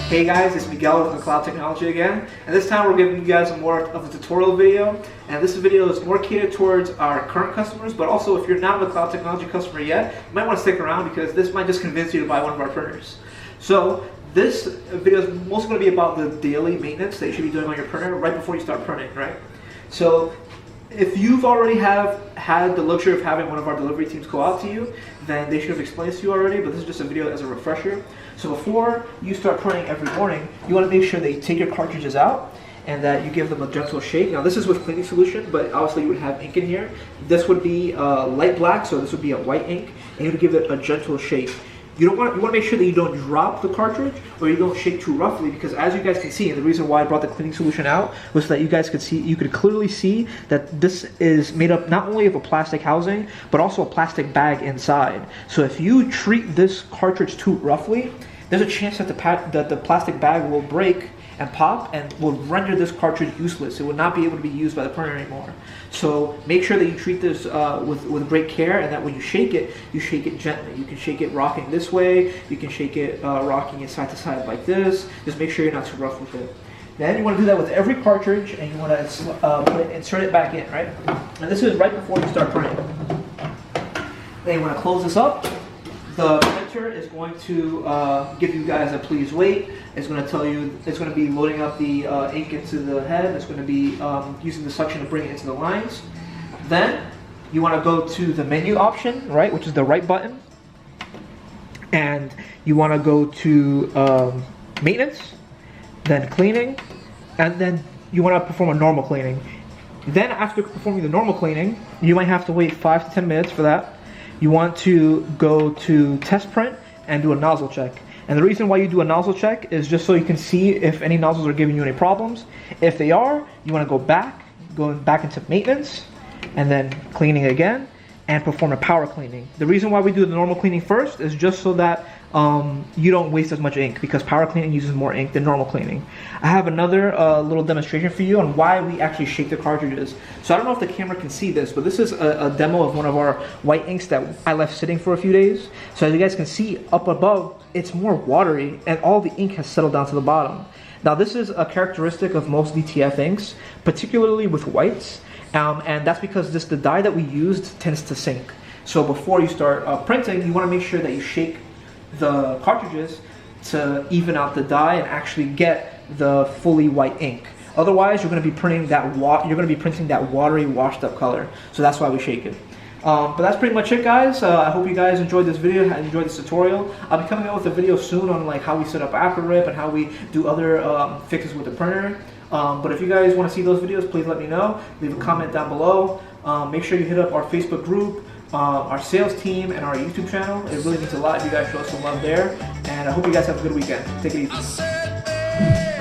Hey guys, it's Miguel with McLaud Technology again, and this time we're giving you guys more of a tutorial video, and this video is more catered towards our current customers, but also if you're not a McLaud Technology customer yet, you might want to stick around because this might just convince you to buy one of our printers. So this video is mostly going to be about the daily maintenance that you should be doing on your printer right before you start printing, right? So if you've already had the luxury of having one of our delivery teams go out to you, then they should have explained this to you already, but this is just a video as a refresher. So before you start printing every morning, you want to make sure that you take your cartridges out and that you give them a gentle shake. Now this is with cleaning solution, but obviously you would have ink in here. This would be light black, so this would be a white ink, and you would give it a gentle shake. You want to make sure that you don't drop the cartridge or you don't shake too roughly, because as you guys can see, and the reason why I brought the cleaning solution out was so that you guys could see, you could clearly see that this is made up not only of a plastic housing, but also a plastic bag inside. So if you treat this cartridge too roughly, there's a chance that the plastic bag will break and pop and will render this cartridge useless. It will not be able to be used by the printer anymore. So make sure that you treat this with great care, and that when you shake it gently. You can shake it rocking this way, you can shake it rocking it side to side like this. Just make sure you're not too rough with it. Then you want to do that with every cartridge, and you want to insert it back in, right? And this is right before you start printing. Then you want to close this up. The printer is going to give you guys a please wait. It's going to tell you, it's going to be loading up the ink into the head. It's going to be using the suction to bring it into the lines. Then you want to go to the menu option, right, which is the right button. And you want to go to maintenance, then cleaning, and then you want to perform a normal cleaning. Then after performing the normal cleaning, you might have to wait 5 to 10 minutes for that. You want to go to test print and do a nozzle check. And the reason why you do a nozzle check is just so you can see if any nozzles are giving you any problems. If they are, you want to go back into maintenance, and then cleaning again, and perform a power cleaning. The reason why we do the normal cleaning first is just so that you don't waste as much ink, because power cleaning uses more ink than normal cleaning. I have another little demonstration for you on why we actually shake the cartridges. So I don't know if the camera can see this, but this is a demo of one of our white inks that I left sitting for a few days. So as you guys can see up above, it's more watery and all the ink has settled down to the bottom. Now this is a characteristic of most DTF inks, particularly with whites, and that's because the dye that we used tends to sink. So before you start printing, you want to make sure that you shake the cartridges to even out the dye and actually get the fully white ink. Otherwise, you're going to be printing that watery, washed up color. So that's why we shake it. But that's pretty much it, guys. I hope you guys enjoyed this video, enjoyed this tutorial. I'll be coming out with a video soon on like how we set up AcryRip and how we do other fixes with the printer. But if you guys want to see those videos, please let me know. Leave a comment down below. Make sure you hit up our Facebook group, our sales team, and our YouTube channel. It really means a lot if you guys show us some love there. And I hope you guys have a good weekend. Take it easy.